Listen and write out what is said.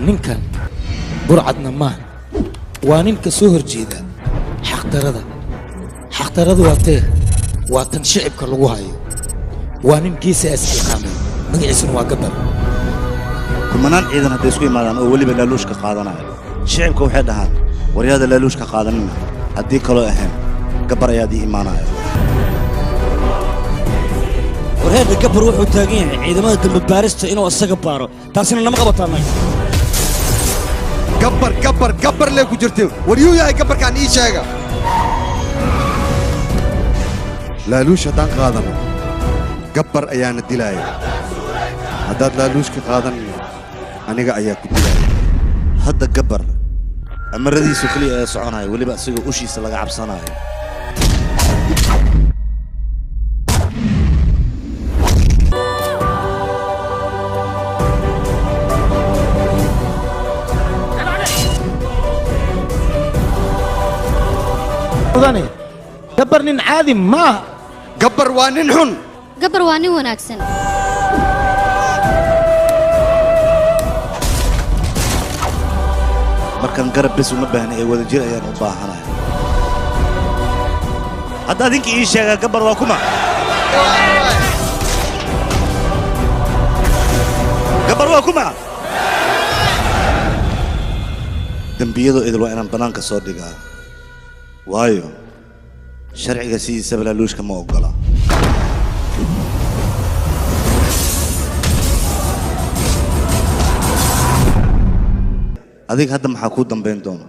ninkan burcadna maaha waa nin ka soo horjeeda xaqdaradu waa tan shicibka lagu hayo waa nin geesi asqiiqaamay magaciisuna waa gabar kumanaan ciidan hadday isku imaadaan oo weliba laaluushka qaadanaya shicibka waxay dhahaan waryaada laaluushka qaadanina haddii kaloo ahayn gabar ayaad ii imaanaya warheedda gabar wuxuu taagan yahay ciidamada dambe baarista inuu asaga baaro taasina nama qabataanay gabar lee ku jirtay waryuu yahay gabarkaan ii sheega laaluush haddaan qaadano gabar ayaana dilaaya haddaad laaluushka qaadanno aniga ayaa ku dilaaya hadda gabar amaradiisu keliya ee soconaya weliba isagoo ushiisa laga cabsanayo gabar nin caadi maaha gabar waa nin xun gabar waa nin wanaagsan markan garab bes uma baahna ee wadajir ayaan u baahanahay hadda adinka ii sheega gabar waa kuma gabar waa kuma dembiyadoo idil waa inaan bannaanka soo dhigaa waayo sharciga sidiisaba laaluushka ma oggola adiga hadda maxaa kuu dambayn doona